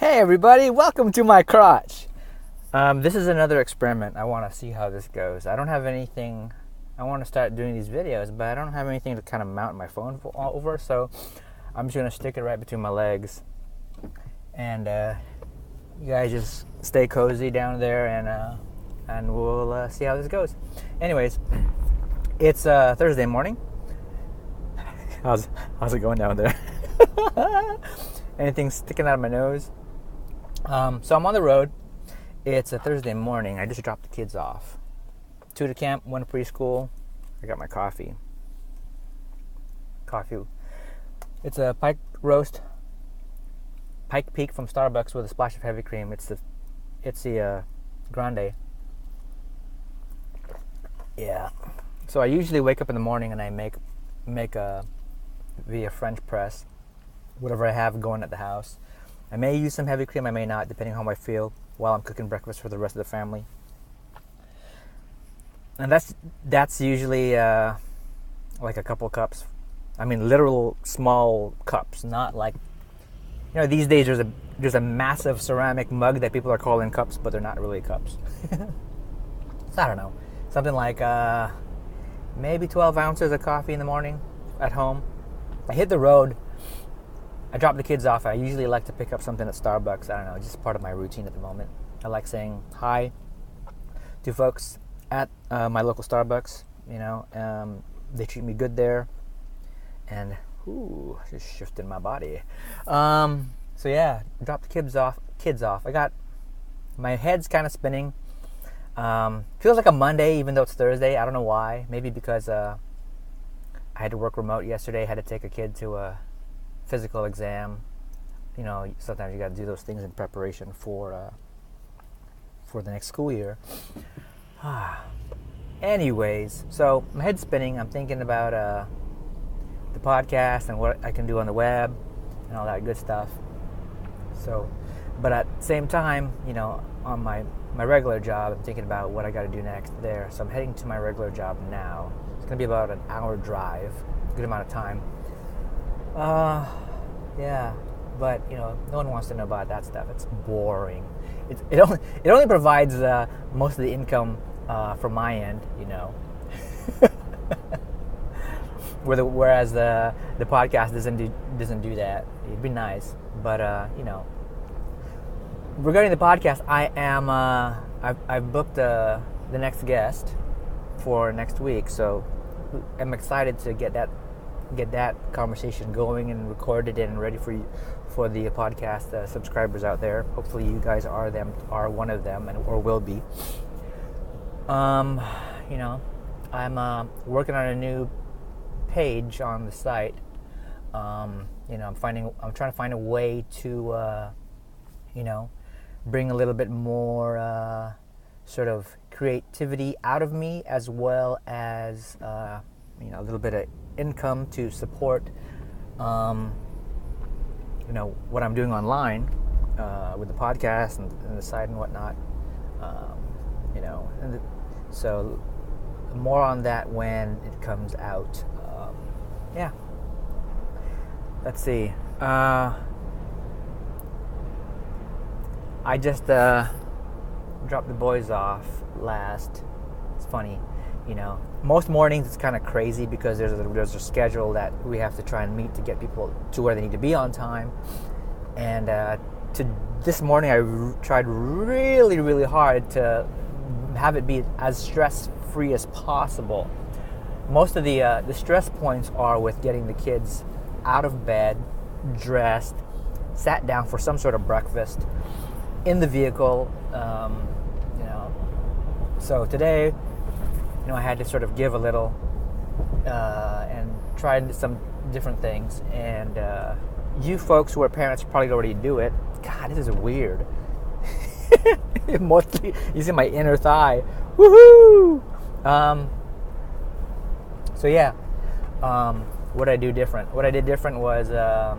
Hey everybody, welcome to my crotch. This is another experiment. I want to see how this goes. I don't have anything. I want to start doing these videos, but I don't have anything to kind of mount my phone over, so I'm just going to stick it right between my legs. And you guys just stay cozy down there, and we'll see how this goes. Anyways, it's Thursday morning. How's it going down there? Anything sticking out of my nose? So I'm on the road. It's a Thursday morning. I just dropped the kids off. 2 to camp, 1 to preschool. I got my coffee. It's a pike roast, Pike Peak from Starbucks with a splash of heavy cream. It's the grande. Yeah. So I usually wake up in the morning and I make via French press whatever I have going at the house. I may use some heavy cream, I may not, depending on how I feel while I'm cooking breakfast for the rest of the family. And that's usually like a couple cups. I mean, literal small cups, not like, these days there's a massive ceramic mug that people are calling cups, but they're not really cups. So I don't know, something like maybe 12 ounces of coffee in the morning at home. I hit the road. I drop the kids off. I usually like to pick up something at Starbucks. I don't know, just part of my routine at the moment. I like saying hi to folks at my local Starbucks. They treat me good there. And, just shifting my body. So yeah, drop the kids off. I got, my head's kind of spinning. Feels like a Monday, even though it's Thursday. I don't know why. Maybe because I had to work remote yesterday. I had to take a kid to a physical exam. Sometimes you got to do those things in preparation for the next school year. Anyways, so my head's spinning. I'm thinking about the podcast and what I can do on the web and all that good stuff. So, but at the same time, on my regular job, I'm thinking about what I got to do next there. So I'm heading to my regular job now. It's going to be about an hour drive, a good amount of time. Yeah, but no one wants to know about that stuff. It's boring. It only provides most of the income from my end, Whereas the podcast doesn't do that. It'd be nice, but regarding the podcast, I am I've booked the next guest for next week, so I'm excited to get that conversation going and recorded and ready for the podcast subscribers out there. Hopefully you guys are one of them or will be. I'm working on a new page on the site. I'm trying to find a way to bring a little bit more sort of creativity out of me, as well as a little bit of income to support what I'm doing online with the podcast and the site and whatnot. So more on that when it comes out. Yeah. Let's see. I just dropped the boys off last. It's funny, most mornings it's kind of crazy because there's a schedule that we have to try and meet to get people to where they need to be on time. And this morning I tried really, really hard to have it be as stress-free as possible. Most of the stress points are with getting the kids out of bed, dressed, sat down for some sort of breakfast, in the vehicle. So today, I had to sort of give a little and tried some different things. And you folks who are parents probably already do it. God, this is weird. Mostly, you see my inner thigh. Woohoo! So yeah, what I do different? What I did different was I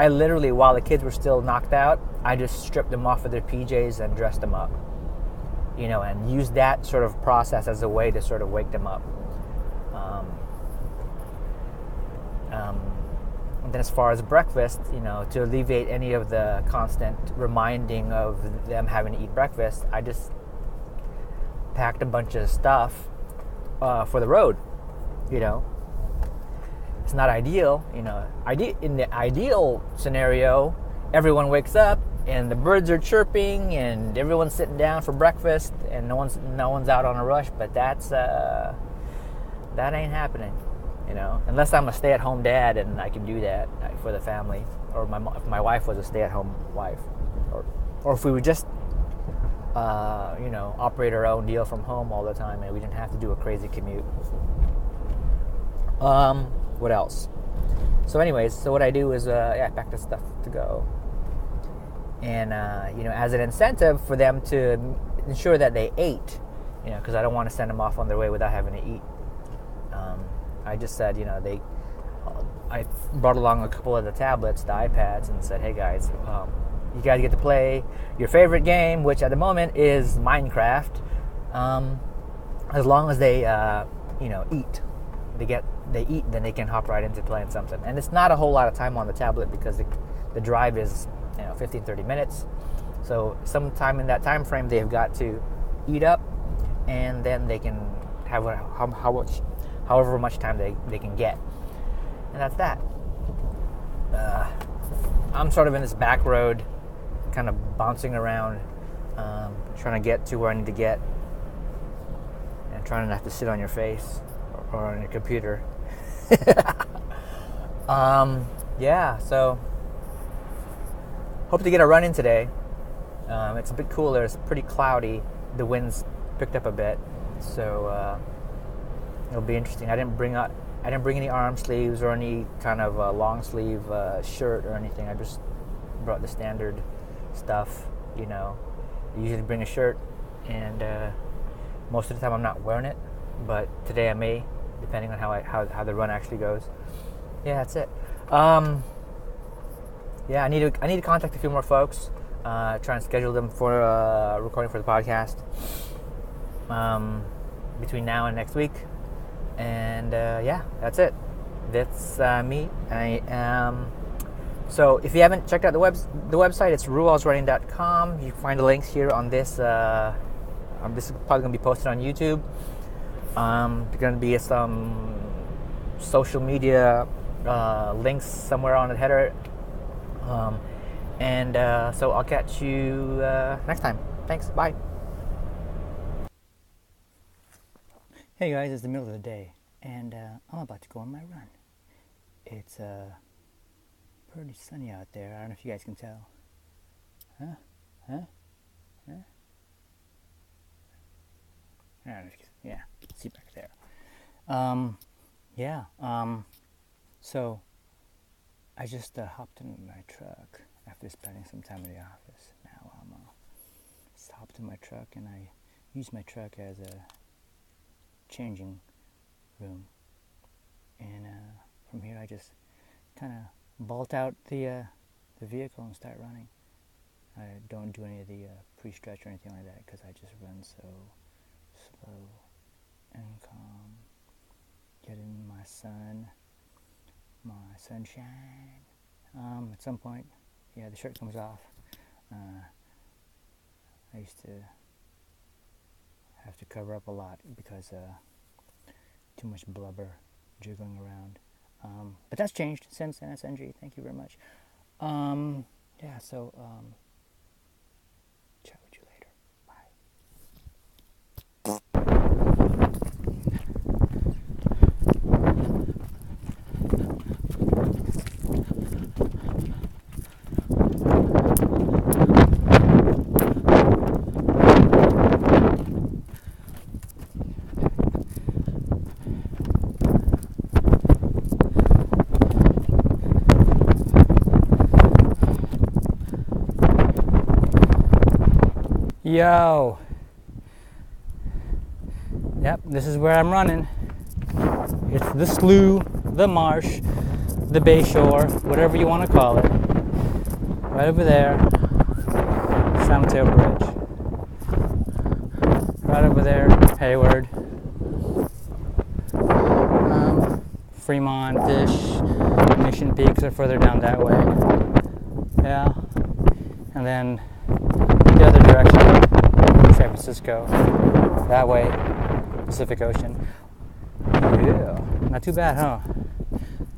literally, while the kids were still knocked out, I just stripped them off of their PJs and dressed them up. And used that sort of process as a way to sort of wake them up. And then as far as breakfast, to alleviate any of the constant reminding of them having to eat breakfast, I just packed a bunch of stuff for the road. It's not ideal. In the ideal scenario, everyone wakes up and the birds are chirping and everyone's sitting down for breakfast and no one's out on a rush. But that ain't happening. Unless I'm a stay-at-home dad and I can do that for the family, or if my wife was a stay-at-home wife, or if we would just operate our own deal from home all the time and we didn't have to do a crazy commute. What else? So anyways, what I do is I pack the stuff to go, and as an incentive for them to ensure that they ate, because I don't want to send them off on their way without having to eat. I just said, I brought along a couple of the tablets, the iPads, and said, hey guys, you guys get to play your favorite game, which at the moment is Minecraft, as long as they, eat. They eat, then they can hop right into playing something. And it's not a whole lot of time on the tablet because the drive is, 15, 30 minutes. So sometime in that time frame, they've got to eat up, and then they can have however much time they can get. And that's that. I'm sort of in this back road, kind of bouncing around, trying to get to where I need to get, and trying not to sit on your face or on your computer. So hope to get a run in today. It's a bit cooler. It's pretty cloudy. The wind's picked up a bit, so it'll be interesting. I didn't bring any arm sleeves or any kind of long sleeve shirt or anything. I just brought the standard stuff. I usually bring a shirt, and most of the time I'm not wearing it, but today I may, depending on how the run actually goes. Yeah, that's it. I need to contact a few more folks. Try and schedule them for recording for the podcast between now and next week. And that's it. That's me. I am. So if you haven't checked out the website, it's rualsrunning.com. You can find the links here on this. This is probably going to be posted on YouTube. There's going to be some social media links somewhere on the header. So I'll catch you next time. Thanks. Bye. Hey guys, it's the middle of the day, and I'm about to go on my run. It's pretty sunny out there. I don't know if you guys can tell. Huh? I don't know if you can, yeah, see back there. So I just hopped in my truck after spending some time in the office. Now I'm just hopped in my truck, and I use my truck as a changing room, and from here I just kind of bolt out the vehicle and start running. I don't do any of the pre-stretch or anything like that because I just run so slow and calm, getting my sunshine. At some point, the shirt comes off. I used to have to cover up a lot because too much blubber jiggling around. But that's changed since NSNG. Thank you very much. Chat with you later. Bye. Yo. Yep, this is where I'm running. It's the slough, the marsh, the bay shore, whatever you want to call it. Right over there, Salmon-Tail Bridge. Right over there, Hayward. Fremont-ish, Mission Peaks are further down that way. Yeah. And then the other direction, San Francisco. That way, Pacific Ocean. Yeah. Not too bad, huh?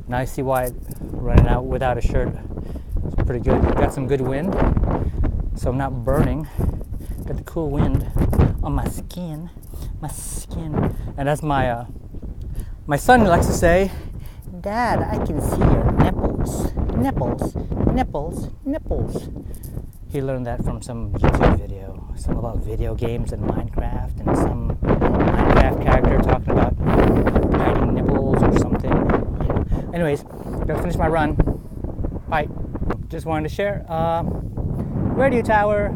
Now I see why running out without a shirt is pretty good. Got some good wind, so I'm not burning. Got the cool wind on my skin. And as my son likes to say, Dad, I can see your nipples. Nipples. He learned that from some YouTube video, some about video games and Minecraft, and some Minecraft character talking about hiding nipples or something. Yeah. Anyways, gotta finish my run. Bye. Just wanted to share. Radio tower.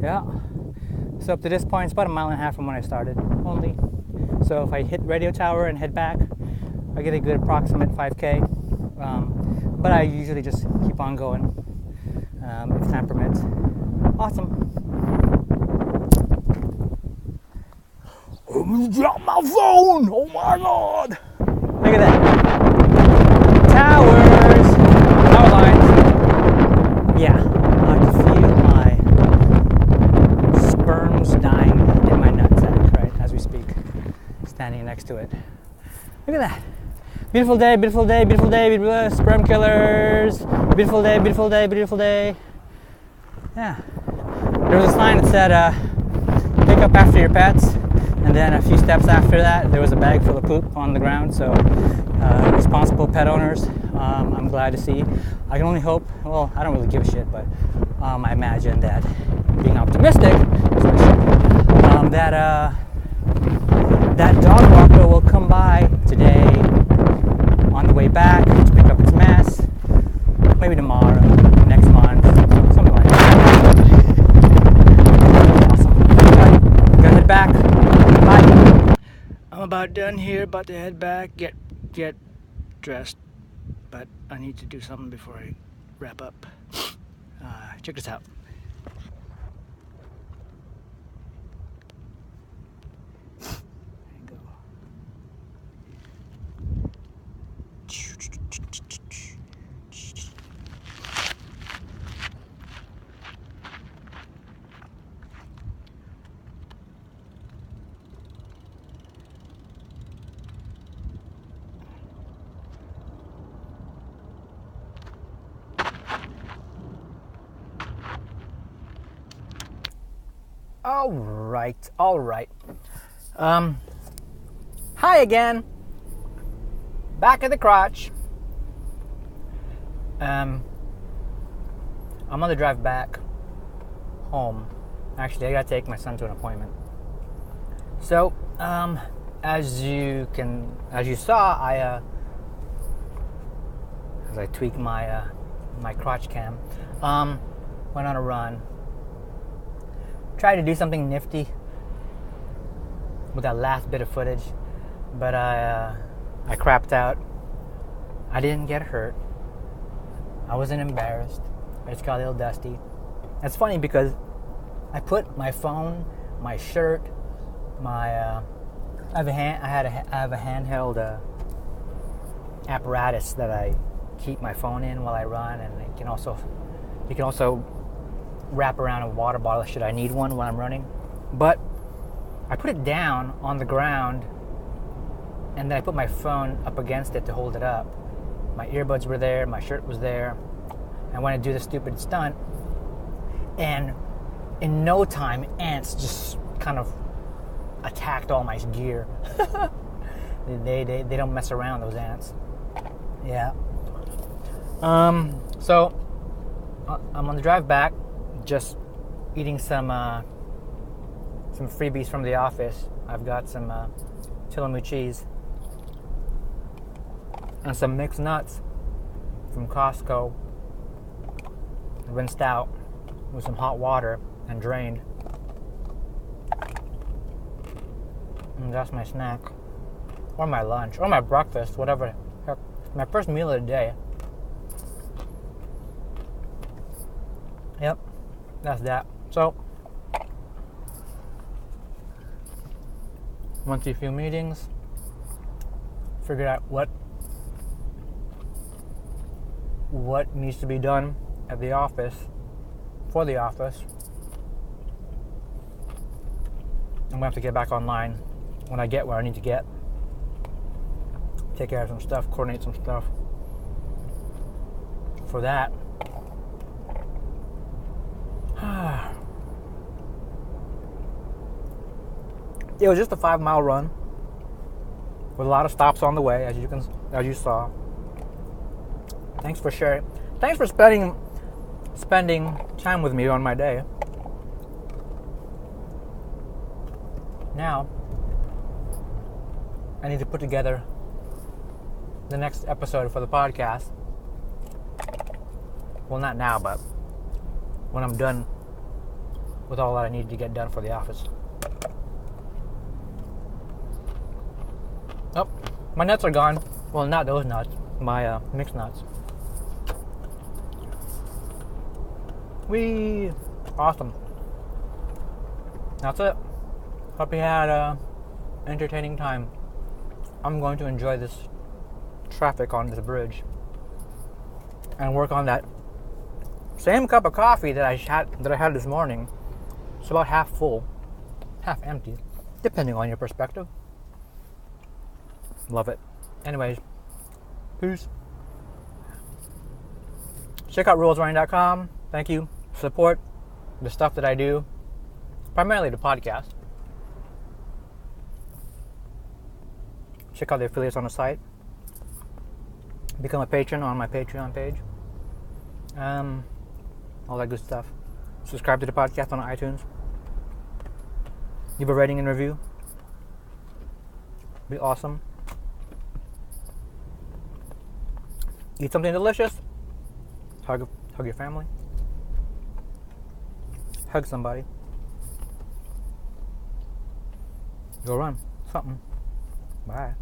Yeah. So up to this point, it's about 1.5 miles from when I started only. So if I hit radio tower and head back, I get a good approximate 5K. But I usually just keep on going if time permits. Awesome. I'm gonna drop my phone. Oh my god! Look at that. Towers. Power lines. Yeah, I can feel my sperms dying in my nutsack right as we speak. Standing next to it. Look at that. Beautiful day, beautiful day, beautiful day, beautiful sperm killers. Beautiful day, beautiful day, beautiful day. Yeah. There was a sign that said, pick up after your pets. And then a few steps after that, there was a bag full of poop on the ground. So, responsible pet owners, I'm glad to see. I can only hope, well, I don't really give a shit, but I imagine that being optimistic, that dog walker will come by today on the way back to pick up its mess, maybe tomorrow, next month, something like that. Awesome. Gonna head back. Bye. I'm about done here, about to head back, get dressed, but I need to do something before I wrap up. Check this out. All right. Hi again. Back at the crotch. I'm on the drive back home. Actually, I gotta take my son to an appointment. So, as you saw, as I tweaked my crotch cam, went on a run. Tried to do something nifty with that last bit of footage, but I crapped out. I didn't get hurt. I wasn't embarrassed. I just got a little dusty. It's funny because I put my phone, my shirt, I have a handheld apparatus that I keep my phone in while I run, and you can also wrap around a water bottle should I need one when I'm running. But I put it down on the ground, and then I put my phone up against it to hold it up. My earbuds were there, my shirt was there. I went to do the stupid stunt, and in no time, ants just kind of attacked all my gear. They don't mess around, those ants. Yeah. So I'm on the drive back, just eating some freebies from the office. I've got some Tillamook cheese and some mixed nuts from Costco, rinsed out with some hot water and drained. And that's my snack, or my lunch, or my breakfast, whatever. My first meal of the day. Yep, that's that. So, went to a few meetings, figured out what what needs to be done at the office for the office. I'm gonna have to get back online when I get where I need to get. Take care of some stuff, coordinate some stuff. For that, it was just a 5-mile run with a lot of stops on the way, as you saw. Thanks for sharing. Thanks for spending time with me on my day. Now, I need to put together the next episode for the podcast. Well, not now, but when I'm done with all that I need to get done for the office. Oh, my nuts are gone. Well, not those nuts. My mixed nuts. Awesome. That's it. Hope you had an entertaining time. I'm going to enjoy this traffic on this bridge and work on that same cup of coffee that I had this morning. It's about half full, half empty, depending on your perspective. Love it. Anyways, peace. Check out rulesrunning.com. Thank you. Support the stuff that I do, primarily the podcast. Check out the affiliates on the site. Become a patron on my Patreon page. All that good stuff. Subscribe to the podcast on iTunes. Give a rating and review. Be awesome. Eat something delicious. Hug your family. Hug somebody. Go run something. Bye.